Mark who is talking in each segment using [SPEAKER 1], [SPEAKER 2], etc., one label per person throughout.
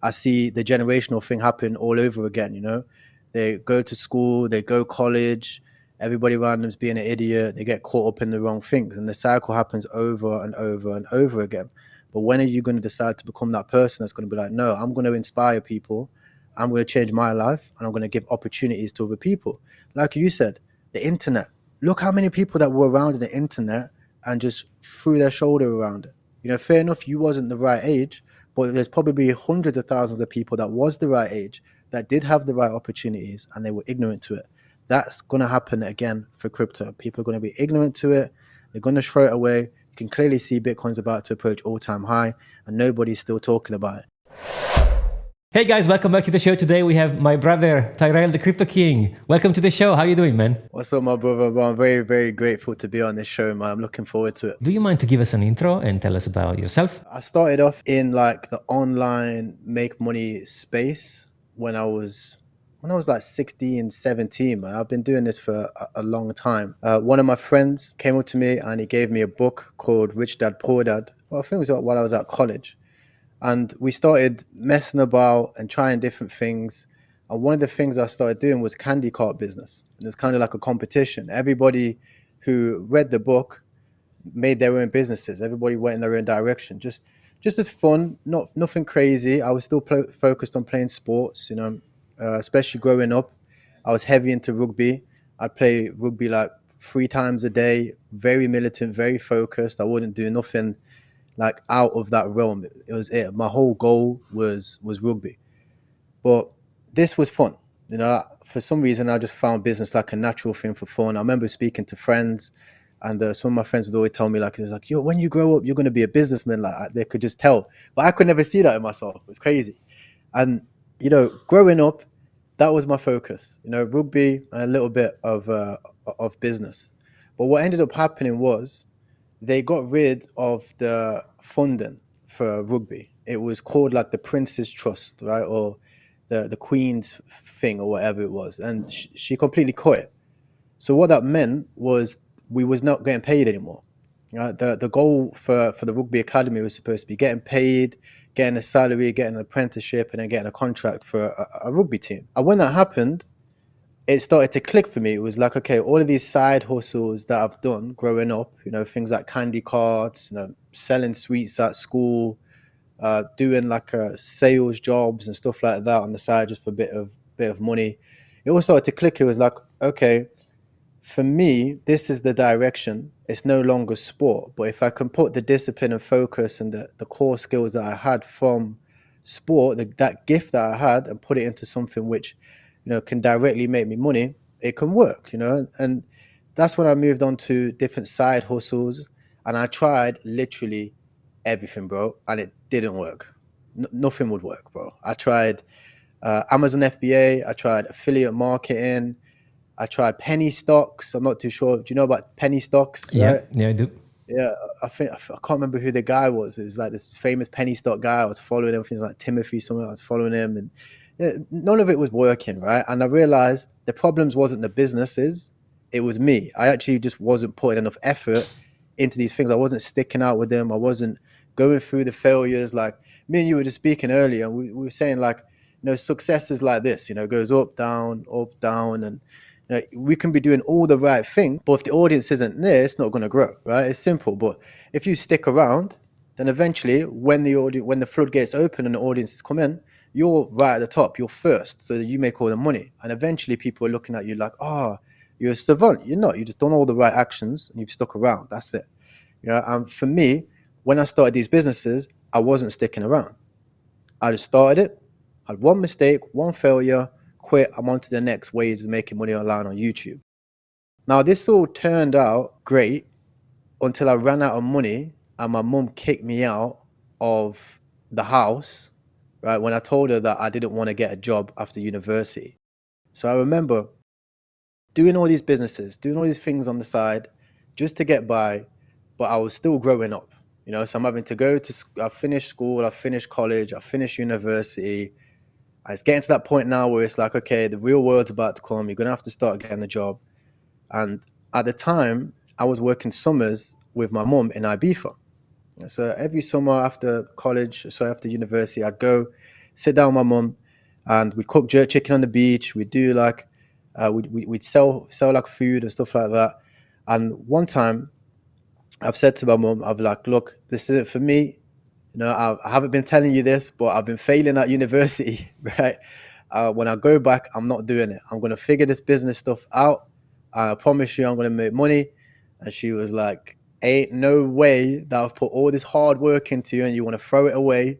[SPEAKER 1] I see the generational thing happen all over again, you know. They go to school, they go college, everybody around them's being an idiot, they get caught up in the wrong things, and the cycle happens over and over and over again. But when are you going to decide to become that person that's going to be like, no, I'm going to inspire people, I'm going to change my life, and I'm going to give opportunities to other people? Like you said, the internet. Look how many people that were around the internet and just threw their shoulder around it. You know, fair enough, you wasn't the right age, but there's probably hundreds of thousands of people that was the right age, that did have the right opportunities, and they were ignorant to it. That's going to happen again for crypto. People are going to be ignorant to it. They're going to throw it away. You can clearly see Bitcoin's about to approach all-time high, and nobody's still talking about it.
[SPEAKER 2] Hey guys, welcome back to the show. Today we have my brother, Tyrell, the Krypto King. Welcome to the show. How are you doing, man?
[SPEAKER 1] What's up, my brother? Well, I'm very, very grateful to be on this show, man. I'm looking forward to it.
[SPEAKER 2] Do you mind to give us an intro and tell us about yourself?
[SPEAKER 1] I started off in like the online make money space when I was like 16, 17, man. I've been doing this for a long time. One of my friends came up to me and he gave me a book called Rich Dad, Poor Dad. Well, I think it was while I was at college. And we started messing about and trying different things. And one of the things I started doing was candy cart business. And it was kind of like a competition. Everybody who read the book made their own businesses. Everybody went in their own direction. Just as fun, nothing crazy. I was still focused on playing sports, you know, especially growing up. I was heavy into rugby. I'd play rugby like 3 times a day, very militant, very focused. I wouldn't do nothing like out of that realm. It was it. My whole goal was rugby. But this was fun. You know, for some reason, I just found business like a natural thing for fun. I remember speaking to friends, and some of my friends would always tell me, like, it's like, yo, when you grow up, you're going to be a businessman. Like, they could just tell. But I could never see that in myself. It was crazy. And, you know, growing up, that was my focus. You know, rugby, and a little bit of business. But what ended up happening was they got rid of the funding for rugby. It was called like the Prince's Trust, right? Or the Queen's thing or whatever it was. And she completely cut it. So what that meant was we was not getting paid anymore. The goal for the rugby academy was supposed to be getting paid, getting a salary, getting an apprenticeship, and then getting a contract for a rugby team. And when that happened, it started to click for me. It was like, okay, all of these side hustles that I've done growing up, you know, things like candy carts, you know, selling sweets at school, doing like sales jobs and stuff like that on the side just for a bit of money. It all started to click. It was like, okay, for me, this is the direction. It's no longer sport, but if I can put the discipline and focus and the core skills that I had from sport, that gift that I had, and put it into something which, you know, can directly make me money, it can work, you know. And that's when I moved on to different side hustles, and I tried literally everything, bro, and it didn't work. Nothing would work, bro. I tried Amazon FBA, I tried affiliate marketing, I tried penny stocks. I'm not too sure. Do you know about penny stocks? Right?
[SPEAKER 2] Yeah, I do.
[SPEAKER 1] Yeah, I can't remember who the guy was. It was like this famous penny stock guy. I was following him. Things like Timothy, somewhere. I was following him, and none of it was working, right? And I realized the problems wasn't the businesses, it was me. I actually just wasn't putting enough effort into these things. I wasn't sticking out with them. I wasn't going through the failures. Like me and you were just speaking earlier, and we were saying, like, you know, success is like this, you know, it goes up, down, and you know, we can be doing all the right thing, but if the audience isn't there, it's not going to grow, right? It's simple. But if you stick around, then eventually when the floodgates open and the audiences come in, you're right at the top, you're first, so that you make all the money. And eventually people are looking at you like, oh, you're a savant. You're not. You just done all the right actions and you've stuck around. That's it. You know, and for me, when I started these businesses, I wasn't sticking around. I just started it, had one mistake, one failure, quit. I'm on to the next ways of making money online on YouTube. Now, this all turned out great until I ran out of money and my mum kicked me out of the house, right, when I told her that I didn't want to get a job after university. So I remember doing all these businesses, doing all these things on the side just to get by, but I was still growing up, you know. So I'm having to go to, I finished school, I finished college, I finished university. It's getting to that point now where it's like, okay, the real world's about to come. You're going to have to start getting a job. And at the time, I was working summers with my mum in Ibiza. So every summer after college, so after university, I'd go sit down with my mum, and we'd cook jerk chicken on the beach. We'd do like, we'd sell like food and stuff like that. And one time, I've said to my mum, I've like, look, this isn't for me. You know, I haven't been telling you this, but I've been failing at university, right? When I go back, I'm not doing it. I'm going to figure this business stuff out. I promise you I'm going to make money. And she was like, ain't no way that I've put all this hard work into you and you want to throw it away.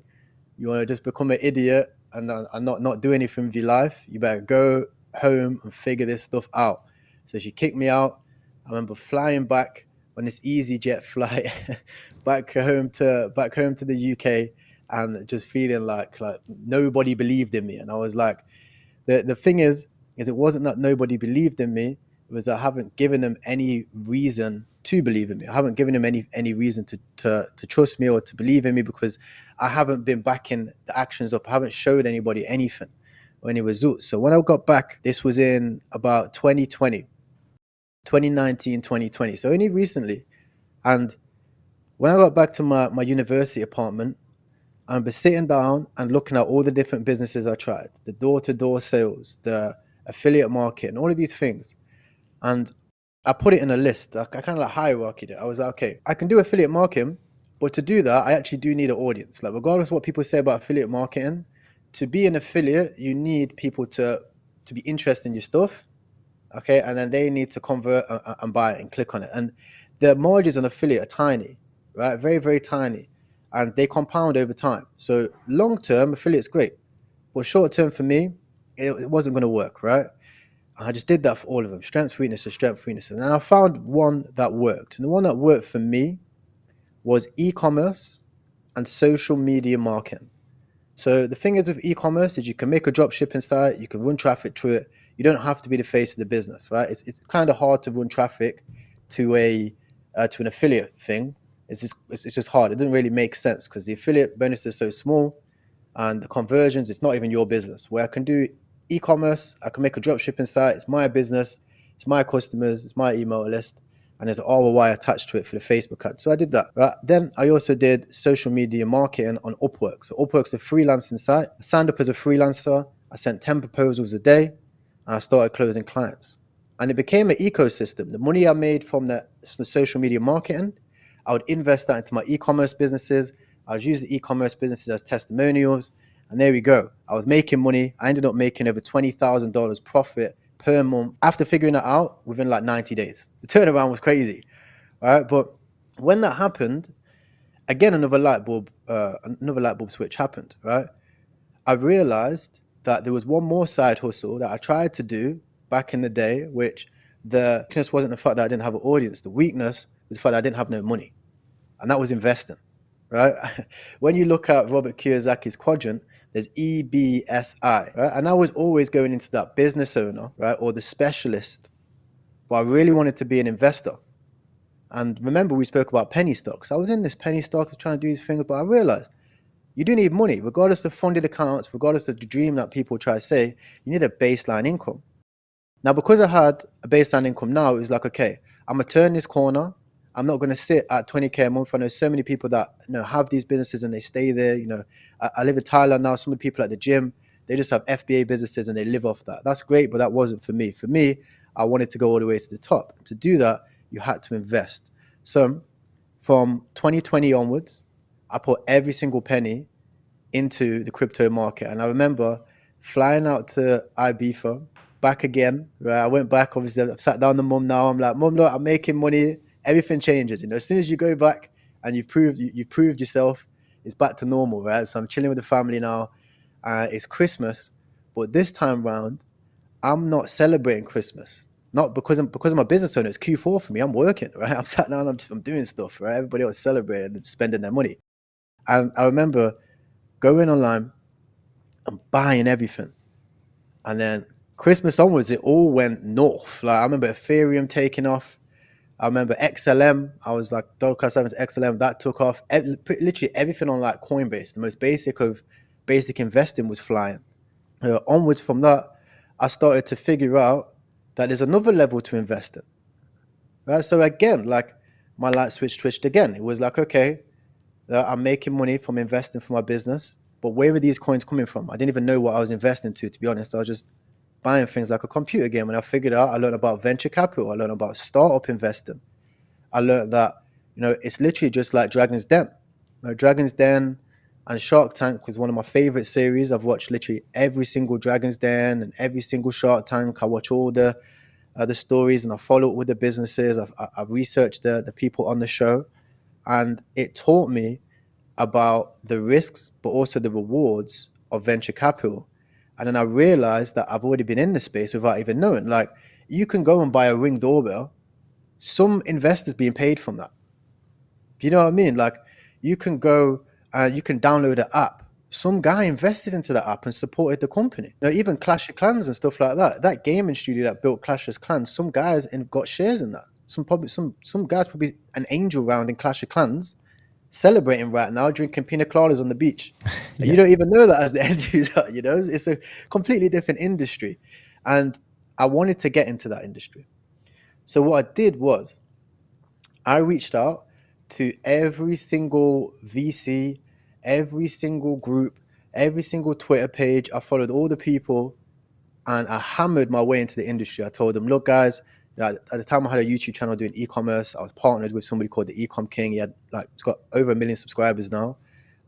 [SPEAKER 1] You want to just become an idiot and not do anything with your life. You better go home and figure this stuff out. So she kicked me out. I remember flying back on this EasyJet flight back home to the UK, and just feeling like nobody believed in me. And I was like, the thing is it wasn't that nobody believed in me. It was I haven't given them any reason to believe in me. I haven't given them any reason to trust me or to believe in me, because I haven't been backing the actions up. I haven't showed anybody anything or any results. So when I got back, this was in about 2019, 2020. So only recently. And when I got back to my university apartment, I remember sitting down and looking at all the different businesses I tried, the door-to-door sales, the affiliate market, and all of these things. And I put it in a list. I kind of like hierarchied it. I was like, okay, I can do affiliate marketing, but to do that, I actually do need an audience. Like, regardless of what people say about affiliate marketing, to be an affiliate, you need people to be interested in your stuff, okay? And then they need to convert and buy it and click on it. And the margins on affiliate are tiny, right? Very, very tiny. And they compound over time. So long-term, affiliate's great. But short-term for me, it wasn't going to work, right? I just did that for all of them. Strengths, weaknesses, strengths, weaknesses. And I found one that worked. And the one that worked for me was e-commerce and social media marketing. So the thing is with e-commerce is you can make a drop shipping site, you can run traffic through it. You don't have to be the face of the business, right? It's kind of hard to run traffic to an affiliate thing. It's just hard. It doesn't really make sense because the affiliate bonus is so small, and the conversions, it's not even your business. Where I can do e-commerce, I can make a drop shipping site. It's my business, it's my customers, it's my email list, and there's an ROI attached to it for the Facebook ad. So I did that. Right. Then I also did social media marketing on Upwork. So Upwork's a freelancing site. I signed up as a freelancer. I sent 10 proposals a day, and I started closing clients. And it became an ecosystem. The money I made from the social media marketing, I would invest that into my e-commerce businesses. I would use the e-commerce businesses as testimonials. And there we go. I was making money. I ended up making over $20,000 profit per month after figuring that out within like 90 days. The turnaround was crazy. All right. But when that happened, again, another light bulb switch happened. Right. I realized that there was one more side hustle that I tried to do back in the day, which the weakness wasn't the fact that I didn't have an audience. The weakness was the fact that I didn't have no money. And that was investing, right? When you look at Robert Kiyosaki's quadrant, there's EBSI, right? And I was always going into that business owner, right? Or the specialist. But I really wanted to be an investor. And remember, we spoke about penny stocks. I was in this penny stock trying to do these things, but I realized you do need money, regardless of funded accounts, regardless of the dream that people try to say, you need a baseline income. Now, because I had a baseline income now, it was like, okay, I'm going to turn this corner. I'm not going to sit at 20K a month. I know so many people that have these businesses and they stay there. I live in Thailand now. Some of the people at the gym, they just have FBA businesses and they live off that. That's great, but that wasn't for me. For me, I wanted to go all the way to the top. To do that, you had to invest. So from 2020 onwards, I put every single penny into the crypto market. And I remember flying out to Ibiza, back again, right? I went back, obviously, I've sat down with Mum now. I'm like, Mum, look, I'm making money. Everything changes. As soon as you go back and you've proved yourself, it's back to normal, right? So I'm chilling with the family now. It's Christmas, but this time round, I'm not celebrating Christmas. Not because I'm a business owner. It's Q4 for me. I'm working, right? I'm sat down, I'm doing stuff, right? Everybody else celebrating and spending their money. And I remember going online and buying everything. And then Christmas onwards, it all went north. Like I remember Ethereum taking off. I remember XLM. I was like, Dogecoin 7 to XLM. That took off. Literally everything on like Coinbase, the most basic of basic investing, was flying. Onwards from that, I started to figure out that there's another level to invest in. Right. So again, like my light switch twitched again. It was like, okay, I'm making money from investing for my business. But where were these coins coming from? I didn't even know what I was investing to be honest. I was just buying things like a computer game. When I figured out, I learned about venture capital. I learned about startup investing. I learned that, it's literally just like Dragon's Den. Dragon's Den and Shark Tank was one of my favorite series. I've watched literally every single Dragon's Den and every single Shark Tank. I watch all the stories, and I follow up with the businesses. I've researched the people on the show, and it taught me about the risks, but also the rewards of venture capital. And then I realized that I've already been in the space without even knowing. Like, you can go and buy a Ring doorbell. Some investors being paid from that. You know what I mean? Like, you can go and you can download an app. Some guy invested into that app and supported the company. Even Clash of Clans and stuff like that. That gaming studio that built Clash of Clans, some guys got shares in that. Some guys probably an angel round in Clash of Clans, celebrating right now, drinking pina coladas on the beach. And you don't even know that as the end user. It's a completely different industry, and I wanted to get into that industry. So what I did was I reached out to every single VC, every single group, every single Twitter page. I followed all the people, and I hammered my way into the industry. I told them, look, guys, at the time I had a YouTube channel doing e-commerce. I was partnered with somebody called the Ecom King. He's got over 1 million subscribers now.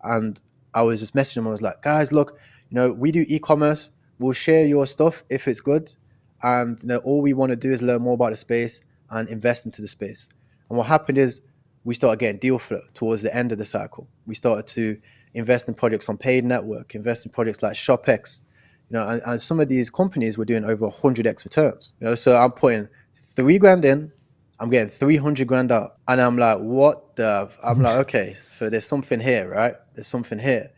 [SPEAKER 1] And I was just messaging him. I was like, guys, look, we do e-commerce. We'll share your stuff if it's good. And all we want to do is learn more about the space and invest into the space. And what happened is we started getting deal flow towards the end of the cycle. We started to invest in projects on Paid Network, invest in projects like ShopX, and some of these companies were doing over 100x returns. So I'm putting $3,000 in, I'm getting 300 grand out. And I'm like, I'm like, okay, so there's something here, right? There's something here,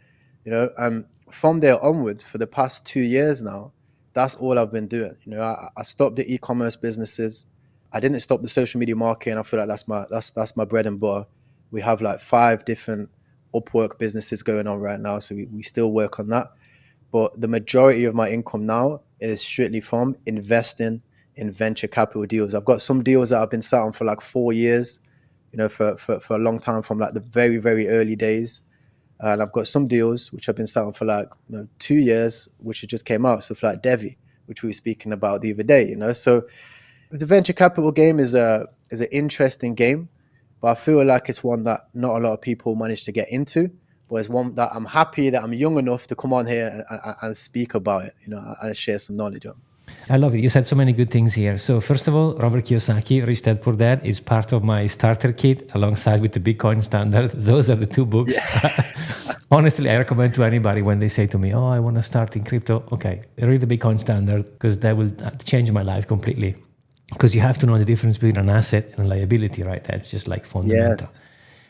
[SPEAKER 1] and from there onwards, for the past 2 years now, that's all I've been doing. I stopped the e-commerce businesses. I didn't stop the social media marketing. I feel like that's my bread and butter. We have like 5 different Upwork businesses going on right now. So we still work on that. But the majority of my income now is strictly from investing in venture capital deals. I've got some deals that I've been sat on for like 4 years, for a long time, from like the very, very early days. And I've got some deals which I've been sat on for like 2 years, which just came out. So for like Devi, which we were speaking about the other day, So the venture capital game is an interesting game, but I feel like it's one that not a lot of people manage to get into. But it's one that I'm happy that I'm young enough to come on here and speak about it, and share some knowledge on.
[SPEAKER 2] I love it. You said so many good things here. So first of all, Robert Kiyosaki, Rich Dad Poor Dad, is part of my starter kit alongside with the Bitcoin Standard. Those are the 2 books. Yeah. Honestly, I recommend to anybody when they say to me, I want to start in crypto. Okay, read the Bitcoin Standard, because that will change my life completely. Because you have to know the difference between an asset and a liability, right? That's just like fundamental. Yes.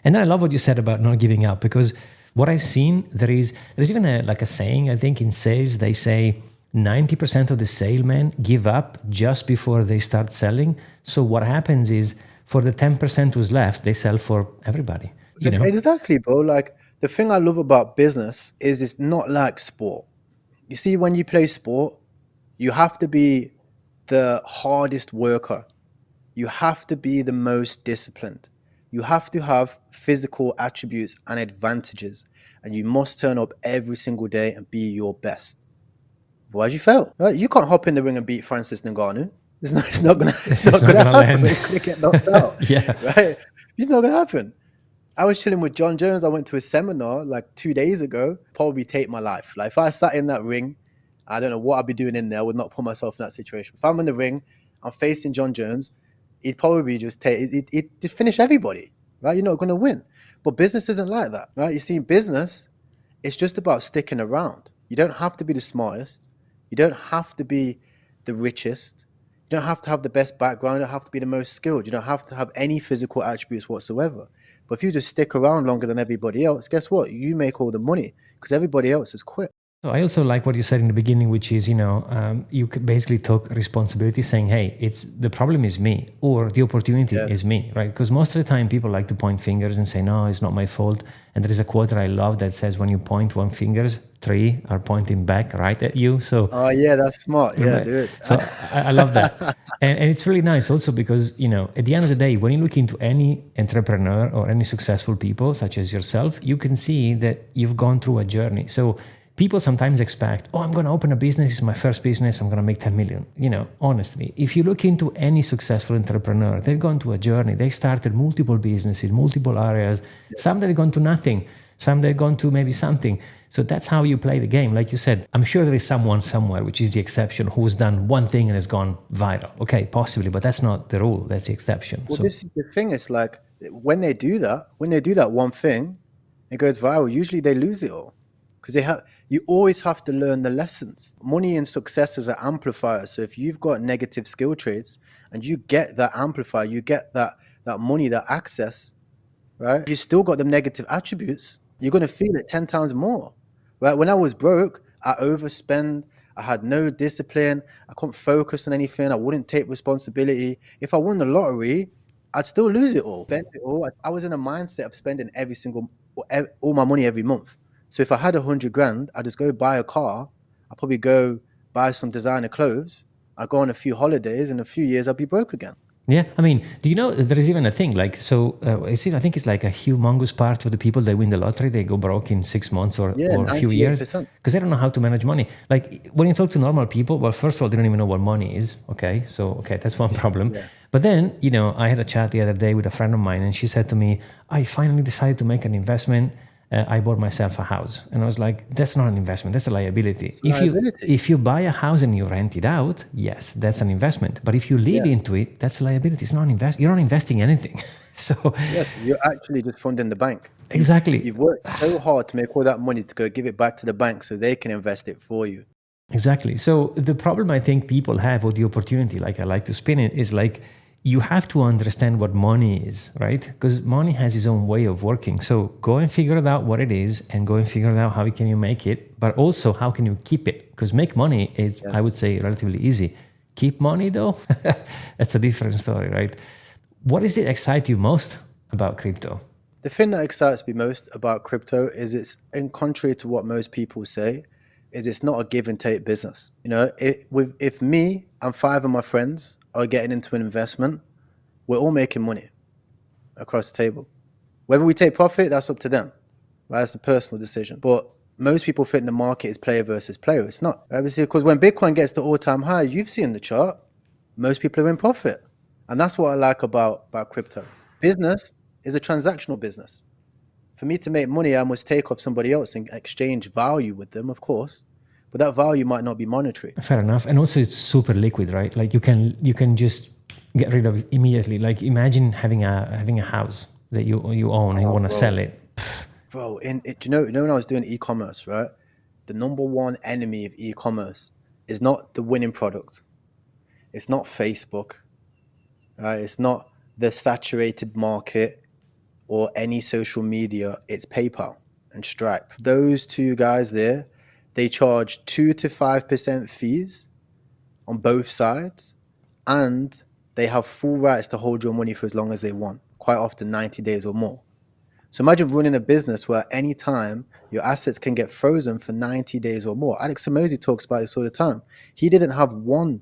[SPEAKER 2] And then I love what you said about not giving up, because what I've seen, there's even a saying, I think in sales, they say 90% of the salesmen give up just before they start selling. So what happens is, for the 10% who's left, they sell for everybody.
[SPEAKER 1] Exactly, bro. Like, the thing I love about business is it's not like sport. You see, when you play sport, you have to be the hardest worker. You have to be the most disciplined. You have to have physical attributes and advantages, and you must turn up every single day and be your best. Otherwise, you fail. Right? You can't hop in the ring and beat Francis Ngannou. It's not gonna happen. It's gonna get knocked out. Yeah, right. It's not gonna happen. I was chilling with John Jones. I went to a seminar like 2 days ago. Probably take my life. Like, if I sat in that ring, I don't know what I'd be doing in there. I would not put myself in that situation. If I'm in the ring, I'm facing John Jones, he'd probably just he'd finish everybody, right? You're not going to win. But business isn't like that, right? You see, business, it's just about sticking around. You don't have to be the smartest. You don't have to be the richest. You don't have to have the best background. You don't have to be the most skilled. You don't have to have any physical attributes whatsoever. But if you just stick around longer than everybody else, guess what? You make all the money because everybody else has quit.
[SPEAKER 2] So I also like what you said in the beginning, which is, you basically took responsibility, saying, hey, the problem is me, or the opportunity is me, right? Because most of the time people like to point fingers and say, no, it's not my fault. And there is a quote that I love that says, when you point one finger, three are pointing back right at you. So
[SPEAKER 1] Oh yeah, that's smart. Yeah,
[SPEAKER 2] right.
[SPEAKER 1] dude.
[SPEAKER 2] So I love that. And it's really nice also because, at the end of the day, when you look into any entrepreneur or any successful people such as yourself, you can see that you've gone through a journey. So people sometimes expect, oh, I'm going to open a business. It's my first business. I'm going to make 10 million. Honestly, if you look into any successful entrepreneur, they've gone through a journey. They started multiple businesses, multiple areas. Some they've gone to nothing. Some they've gone to maybe something. So that's how you play the game. Like you said, I'm sure there is someone somewhere, which is the exception, who's done one thing and has gone viral. Okay, possibly, but that's not the rule. That's the exception.
[SPEAKER 1] Well,
[SPEAKER 2] So
[SPEAKER 1] this is the thing. It's like when they do that one thing, it goes viral. Usually they lose it all because you always have to learn the lessons. Money and success is an amplifier. So if you've got negative skill traits and you get that amplifier, you get that money, that access, right? You still got them negative attributes. You're going to feel it 10 times more, right? When I was broke, I overspend. I had no discipline. I couldn't focus on anything. I wouldn't take responsibility. If I won the lottery, I'd still lose it all, spend it all. I was in a mindset of spending all my money every month. So if I had 100 grand, I'd just go buy a car. I'd probably go buy some designer clothes. I'd go on a few holidays. In a few years, I'd be broke again.
[SPEAKER 2] yeah, I mean, do you know there is even a thing like so? I think it's like a humongous part of the people that win the lottery they go broke in 6 months or a few years
[SPEAKER 1] 98%.
[SPEAKER 2] because they don't know how to manage money. Like when you talk to normal people, well, first of all, they don't even know what money is. Okay, so that's one problem.
[SPEAKER 1] Yeah.
[SPEAKER 2] But then I had a chat the other day with a friend of mine, and she said to me, "I finally decided to make an investment. I bought myself a house." And I was like, that's not an investment, that's a liability. If you buy a house and you rent it out, yes, that's an investment. But if you live into it, that's a liability. It's not you're not investing anything. So
[SPEAKER 1] yes, you're actually just funding the bank.
[SPEAKER 2] Exactly.
[SPEAKER 1] You've worked so hard to make all that money to go give it back to the bank so they can invest it for you.
[SPEAKER 2] Exactly. So the problem I think people have, or the opportunity, like I like to spin it, is like you have to understand what money is, right? Because money has its own way of working. So go and figure it out what it is and go and figure it out how can you make it, but also how can you keep it? Because make money is, I would say, relatively easy. Keep money though, that's a different story, right? What is it excite you most about crypto?
[SPEAKER 1] The thing that excites me most about crypto is it's, in contrary to what most people say, is it's not a give and take business. If me and 5 of my friends are getting into an investment, we're all making money across the table. Whether we take profit, that's up to them. Right? That's a personal decision. But most people think the market is player versus player. It's not. Obviously, because when Bitcoin gets to all-time high, you've seen the chart, most people are in profit. And that's what I like about crypto. Business is a transactional business. For me to make money, I must take off somebody else and exchange value with them, of course. But that value might not be monetary.
[SPEAKER 2] Fair enough. And also it's super liquid, right? Like you can just get rid of it immediately. Like imagine having a house that you own and you want to sell it.
[SPEAKER 1] Bro, do you know when I was doing e-commerce, right? The number one enemy of e-commerce is not the winning product. It's not Facebook. Right? It's not the saturated market or any social media. It's PayPal and Stripe. Those two guys there, they charge 2 to 5% fees on both sides, and they have full rights to hold your money for as long as they want, quite often 90 days or more. So imagine running a business where any time your assets can get frozen for 90 days or more. Alex Hormozi talks about this all the time. He didn't have one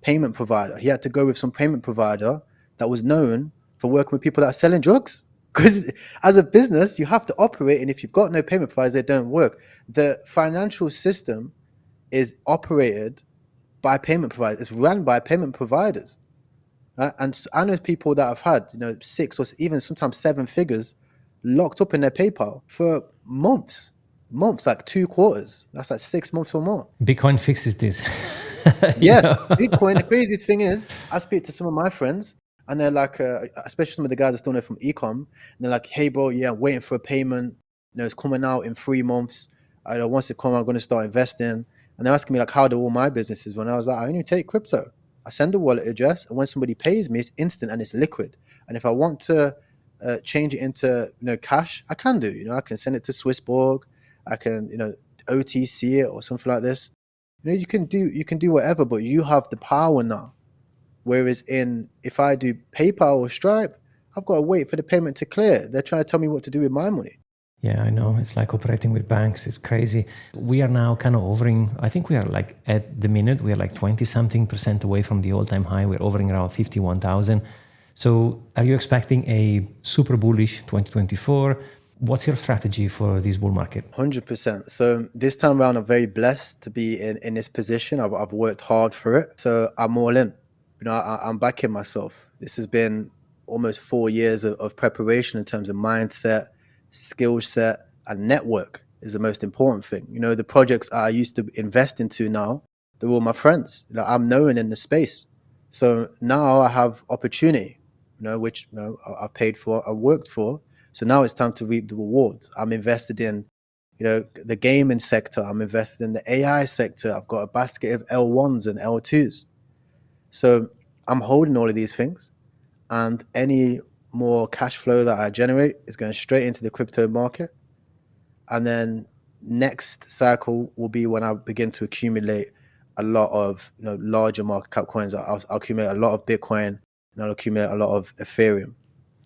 [SPEAKER 1] payment provider. He had to go with some payment provider that was known for working with people that are selling drugs. Because as a business, you have to operate, and if you've got no payment providers, they don't work. The financial system is operated by payment providers. It's run by payment providers. And I know people that have had 6 or even sometimes 7 figures locked up in their PayPal for months, like 2 quarters. That's like 6 months or more.
[SPEAKER 2] Bitcoin fixes this.
[SPEAKER 1] Yes, Bitcoin. The craziest thing is, I speak to some of my friends, and they're like, especially some of the guys I still know from ecom, and they're like, "Hey, bro, yeah, I'm waiting for a payment. It's coming out in 3 months. Once it comes, I'm going to start investing." And they're asking me like, "How do all my businesses run?" I was like, "I only take crypto. I send a wallet address, and when somebody pays me, it's instant and it's liquid. And if I want to change it into cash, I can do. I can send it to Swissborg. I can OTC it or something like this. You can do whatever, but you have the power now. Whereas if I do PayPal or Stripe, I've got to wait for the payment to clear. They're trying to tell me what to do with my money.
[SPEAKER 2] Yeah, I know. It's like operating with banks. It's crazy. We are now kind of hovering. I think we are like at the minute, we are like 20 something percent away from the all time high. We're hovering around 51,000. So are you expecting a super bullish 2024? What's your strategy for this bull market?
[SPEAKER 1] 100%. So this time around, I'm very blessed to be in this position. I've worked hard for it. So I'm all in. I'm backing myself. This has been almost 4 years of preparation in terms of mindset, skill set, and network is the most important thing. The projects I used to invest into now, they're all my friends. I'm known in the space. So now I have opportunity, which I paid for, I worked for. So now it's time to reap the rewards. I'm invested in, the gaming sector. I'm invested in the AI sector. I've got a basket of L1s and L2s. So I'm holding all of these things, and any more cash flow that I generate is going straight into the crypto market. And then next cycle will be when I begin to accumulate a lot of larger market cap coins. I'll accumulate a lot of Bitcoin, and I'll accumulate a lot of Ethereum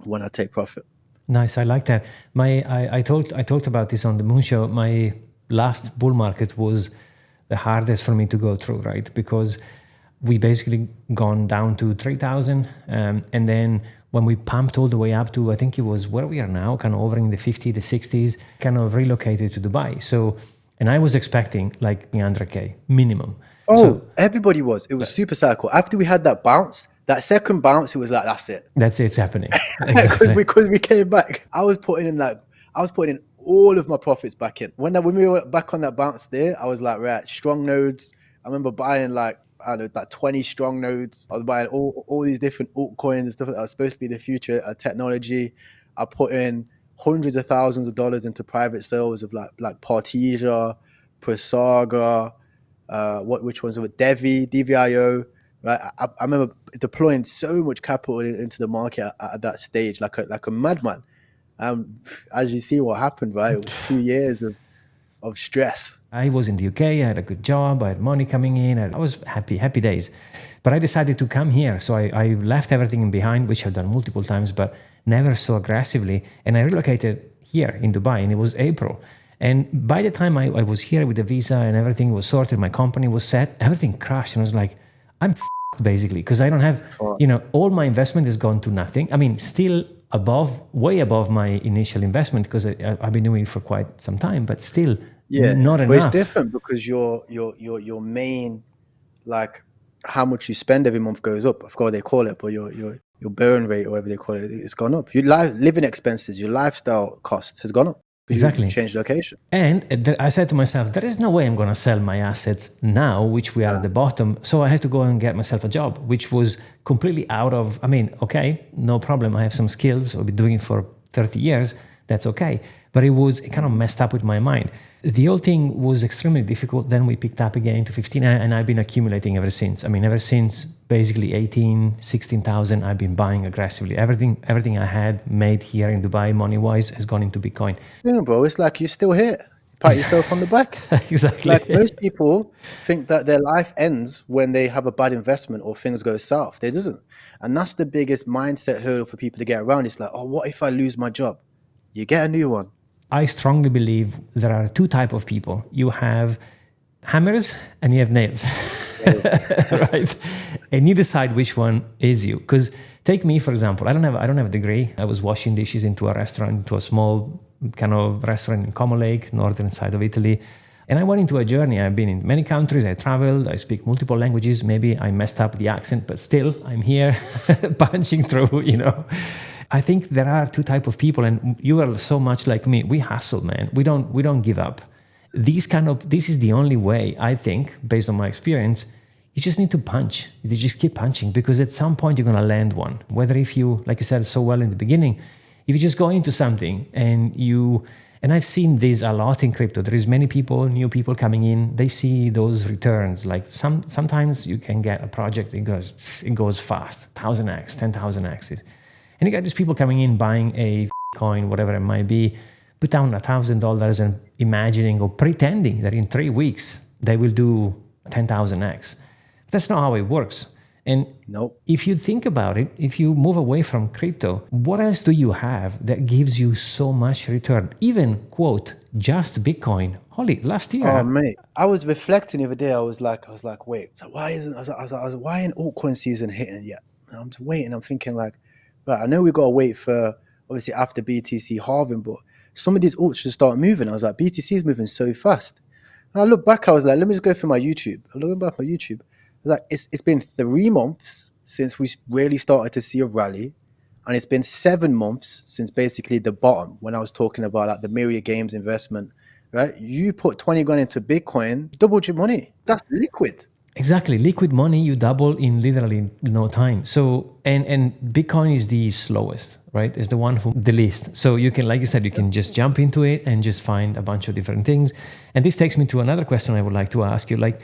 [SPEAKER 1] when I take profit.
[SPEAKER 2] Nice, I like that. I talked about this on the Moon Show. My last bull market was the hardest for me to go through, right? Because we basically gone down to 3,000, and then when we pumped all the way up to, I think it was where we are now, kind of over in the 50, the 60s, kind of relocated to Dubai. So, and I was expecting like 300K minimum.
[SPEAKER 1] So, everybody was. It was super cycle. After we had that bounce, that second bounce, it was like, that's it.
[SPEAKER 2] That's it, it's happening. Exactly.
[SPEAKER 1] because we came back. I was putting in all of my profits back in. When we went back on that bounce there, I was like, right, strong nodes. I remember buying like 20 strong nodes. I was buying all these different altcoins and stuff that was supposed to be the future technology. I put in hundreds of thousands of dollars into private sales of like Partisia, Prasaga, which ones were DVIO. Right, I remember deploying so much capital into the market at that stage, like a madman. As you see, what happened, right? It was 2 years of stress.
[SPEAKER 2] I was in the UK. I had a good job. I had money coming in. I was happy days. But I decided to come here, so I left everything behind, which I've done multiple times, but never so aggressively. And I relocated here in Dubai, and it was April. And by the time I was here with the visa and everything was sorted, my company was set, everything crashed, and I was like, I'm basically, because I don't have, all my investment has gone to nothing. I mean, still way above my initial investment, because I've been doing it for quite some time, but still not enough.
[SPEAKER 1] But it's different because your main, like how much you spend every month goes up. I forgot what they call it, but your burn rate or whatever they call it, it's gone up. Your living expenses, your lifestyle cost has gone up.
[SPEAKER 2] Exactly.
[SPEAKER 1] You change location.
[SPEAKER 2] And I said to myself, there is no way I'm going to sell my assets now, which we are at the bottom. So I had to go and get myself a job, which was completely out of, okay, no problem. I have some skills. I've been doing it for 30 years. That's okay. But it kind of messed up with my mind. The whole thing was extremely difficult. Then we picked up again to 15, and I've been accumulating ever since. Ever since basically 16,000, I've been buying aggressively. Everything I had made here in Dubai, money-wise, has gone into Bitcoin.
[SPEAKER 1] Yeah, bro, it's like you're still here. Pat yourself on the back.
[SPEAKER 2] Exactly.
[SPEAKER 1] Like most people think that their life ends when they have a bad investment or things go south. It doesn't. And that's the biggest mindset hurdle for people to get around. It's like, oh, what if I lose my job? You get a new one.
[SPEAKER 2] I strongly believe there are two types of people. You have hammers and you have nails, right? And you decide which one is you. Because take me, for example, I don't have a degree. I was washing dishes into a small kind of restaurant in Como Lake, northern side of Italy. And I went into a journey. I've been in many countries. I traveled. I speak multiple languages. Maybe I messed up the accent, but still I'm here punching through, I think there are two types of people, and you are so much like me. We hustle, man. We don't give up. This is the only way, I think, based on my experience. You just need to punch. You just keep punching, because at some point you're gonna land one. Whether if you, like you said so well in the beginning, if you just go into something and I've seen this a lot in crypto. There is many people, new people coming in. They see those returns. Like sometimes you can get a project. It goes fast, 1,000x, 10,000x. And you got these people coming in, buying a coin, whatever it might be, put down $1,000 and imagining or pretending that in 3 weeks they will do 10,000x. That's not how it works. And
[SPEAKER 1] Nope.
[SPEAKER 2] if you think about it, if you move away from crypto, what else do you have that gives you so much return? Even, quote, just Bitcoin. Holy, last year.
[SPEAKER 1] Oh mate, I was reflecting the other day. I was like, wait, so why isn't why ain't altcoin season hitting yet? And I'm just waiting. I'm thinking like, right, I know we gotta wait for obviously after BTC halving, but some of these alts should start moving. I was like, BTC is moving so fast. And I look back, I was like, let me just go through my YouTube. I look back at my YouTube. I was like, it's been 3 months since we really started to see a rally. And it's been 7 months since basically the bottom when I was talking about like the Myriad Games investment, right? You put 20 grand into Bitcoin, doubled your money. That's liquid.
[SPEAKER 2] Exactly. Liquid money, you double in literally no time. So, and Bitcoin is the slowest, right? It's the one who the least. So you can, like you said, you can just jump into it and just find a bunch of different things. And this takes me to another question I would like to ask you. Like,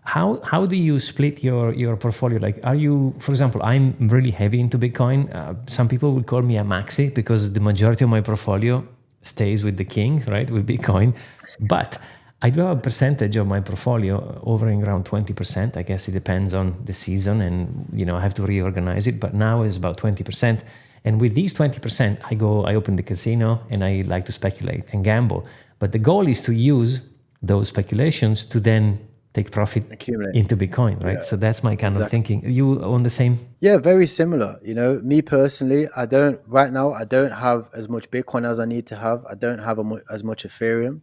[SPEAKER 2] how do you split your portfolio? Like, are you, for example, I'm really heavy into Bitcoin. Some people would call me a maxi because the majority of my portfolio stays with the king, right? With Bitcoin. But I do have a percentage of my portfolio hovering around 20%. I guess it depends on the season and, I have to reorganize it. But now it's about 20%. And with these 20%, I open the casino and I like to speculate and gamble. But the goal is to use those speculations to then take profit into Bitcoin, right? Yeah, so that's my kind of thinking. You on the same?
[SPEAKER 1] Yeah, very similar. Me personally, I don't have as much Bitcoin as I need to have. I don't have as much Ethereum,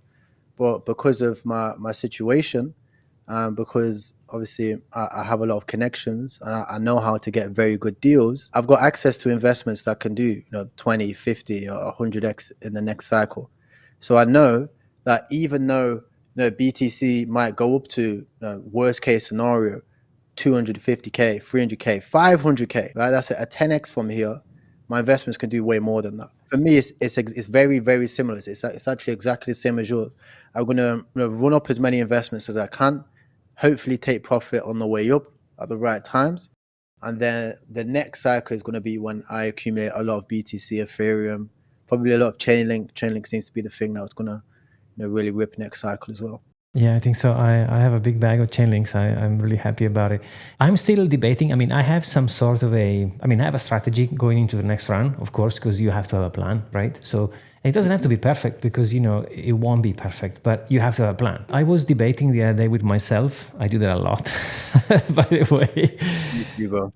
[SPEAKER 1] but because of my situation, because obviously I have a lot of connections and I know how to get very good deals, I've got access to investments that can do 20, 50 or 100x in the next cycle. So I know that even though BTC might go up to worst case scenario 250k, 300k, 500k, right? That's a 10x from here. My investments can do way more than that. For me, it's very, very similar. It's actually exactly the same as yours. I'm gonna run up as many investments as I can, hopefully take profit on the way up at the right times, and then the next cycle is going to be when I accumulate a lot of BTC, Ethereum, probably a lot of Chainlink. Chainlink seems to be the thing that's going to really rip next cycle as well.
[SPEAKER 2] Yeah, I think so. I have a big bag of Chainlinks. I'm really happy about it. I'm still debating. I mean, I have some sort of I have a strategy going into the next round, of course, because you have to have a plan, right? So it doesn't have to be perfect because, it won't be perfect, but you have to have a plan. I was debating the other day with myself. I do that a lot, by the way.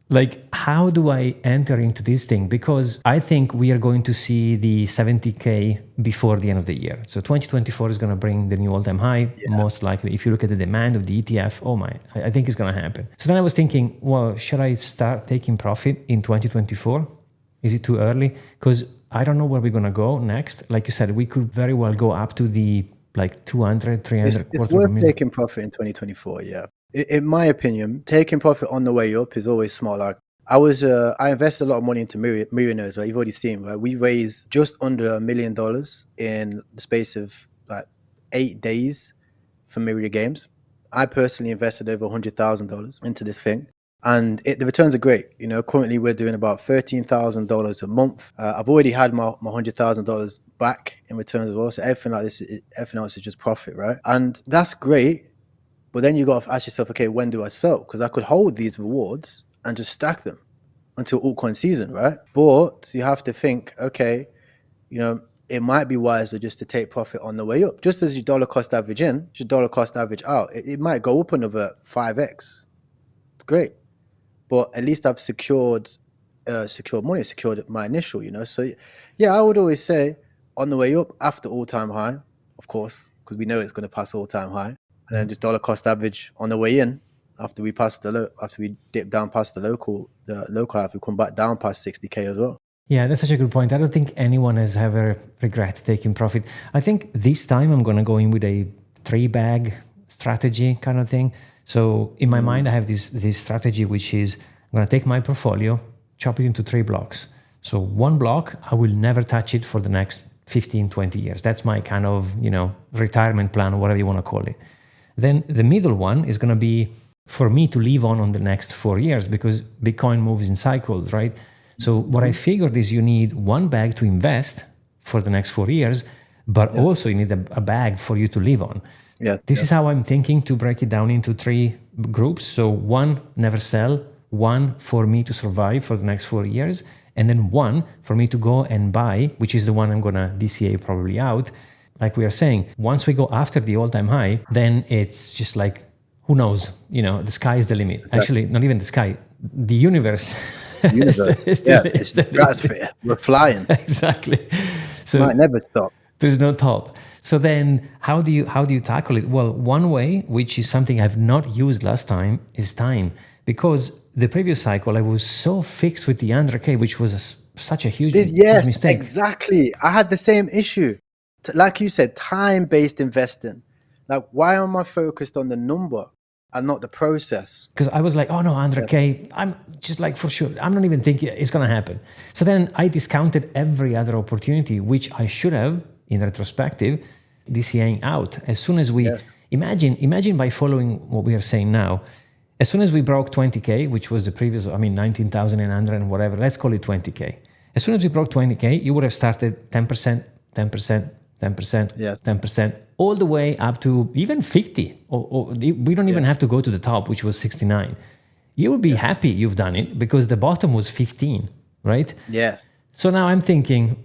[SPEAKER 2] Like, how do I enter into this thing? Because I think we are going to see the 70K before the end of the year. So 2024 is going to bring the new all-time high, most likely. If you look at the demand of the ETF, I think it's going to happen. So then I was thinking, well, should I start taking profit in 2024? Is it too early? Because I don't know where we're going to go next. Like you said, we could very well go up to the 200, 300.
[SPEAKER 1] It's worth taking profit in 2024, yeah. In my opinion, taking profit on the way up is always smart. Like I invested a lot of money into Millionaires, right? You've already seen, right? We raised just under $1 million in the space of 8 days for Myriad Games. I personally invested over $100,000 into this thing. And the returns are great. Currently we're doing about $13,000 a month. I've already had my $100,000 back in returns as well. So everything else is just profit, right? And that's great. But then you got to ask yourself, okay, when do I sell? Because I could hold these rewards and just stack them until altcoin season, right? But you have to think, okay, it might be wiser just to take profit on the way up. Just as your dollar cost average in, your dollar cost average out. It might go up another 5x. It's great. But at least I've secured money, secured my initial, So yeah, I would always say on the way up after all-time high, of course, because we know it's going to pass all-time high. And then just dollar cost average on the way in after we dip down past the local high, we come back down past 60K as well.
[SPEAKER 2] Yeah, that's such a good point. I don't think anyone has ever regret taking profit. I think this time I'm going to go in with a 3-bag strategy kind of thing. So in my mind, I have this strategy, which is I'm going to take my portfolio, chop it into 3 blocks. So one block, I will never touch it for the next 15, 20 years. That's my kind of, retirement plan, or whatever you want to call it. Then the middle one is going to be for me to live on the next 4 years because Bitcoin moves in cycles, right? So what I figured is you need 1 bag to invest for the next 4 years, but also you need a bag for you to live on. This is how I'm thinking to break it down into 3 groups. So 1, never sell. one for me to survive for the next 4 years, and then one for me to go and buy, which is the one I'm gonna DCA probably out. Like we are saying, once we go after the all-time high, then it's just like, who knows? The sky is the limit. Exactly. Actually, not even the sky, the universe.
[SPEAKER 1] It's the stratosphere. We're flying.
[SPEAKER 2] Exactly. So
[SPEAKER 1] might never stop.
[SPEAKER 2] There's no top. So then how do you tackle it? Well, one way, which is something I've not used last time, is time. Because the previous cycle, I was so fixed with the 100K, which was such a huge mistake.
[SPEAKER 1] Exactly. I had the same issue. Like you said, time-based investing. Like, why am I focused on the number and not the process?
[SPEAKER 2] Because I was like, oh no, 100K, I'm just like, for sure, I'm not even thinking it's going to happen. So then I discounted every other opportunity, which I should have, in retrospective, DCAing out. As soon as we, imagine by following what we are saying now, as soon as we broke 20K, which was the previous, 19,900 and whatever, let's call it 20K. As soon as we broke 20K, you would have started 10%, 10%, 10%, 10%, all the way up to even 50. Or we don't even have to go to the top, which was 69. You will be happy you've done it because the bottom was 15, right?
[SPEAKER 1] Yes.
[SPEAKER 2] So now I'm thinking,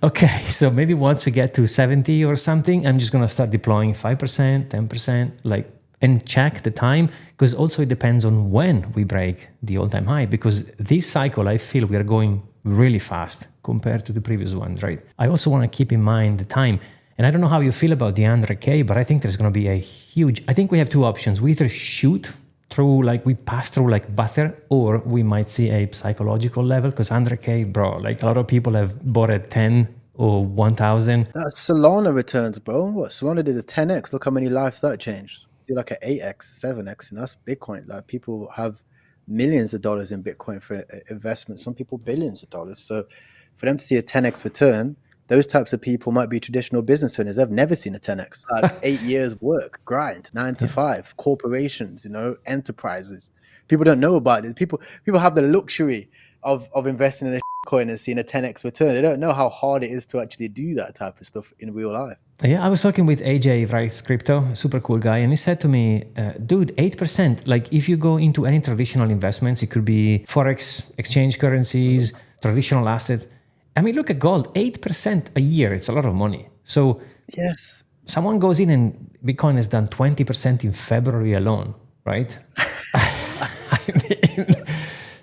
[SPEAKER 2] okay, so maybe once we get to 70 or something, I'm just going to start deploying 5%, 10%, and check the time, because also it depends on when we break the all-time high, because this cycle, I feel we are going really fast compared to the previous ones, right? I also want to keep in mind the time. And I don't know how you feel about the 100K, but I think there's going to be I think we have two options. We either shoot through, we pass through like butter, or we might see a psychological level, because 100K, bro, a lot of people have bought at 10 or 1,000.
[SPEAKER 1] That's Solana returns, bro. What? Solana did a 10x. Look how many lives that changed. Do an 8x, 7x, and that's Bitcoin. People have millions of dollars in Bitcoin for investment. Some people billions of dollars. So for them to see a 10x return, those types of people might be traditional business owners. They've never seen a 10x. 8 years work, grind, 9 to 5, corporations, enterprises. People don't know about it. People have the luxury of investing in a coin and seeing a 10x return. They don't know how hard it is to actually do that type of stuff in real life.
[SPEAKER 2] Yeah, I was talking with AJ, right, Crypto, super cool guy, and he said to me, dude, 8%, if you go into any traditional investments, it could be Forex, exchange currencies, traditional assets. Look at gold, 8% a year. It's a lot of money. So
[SPEAKER 1] yes,
[SPEAKER 2] someone goes in and Bitcoin has done 20% in February alone, right?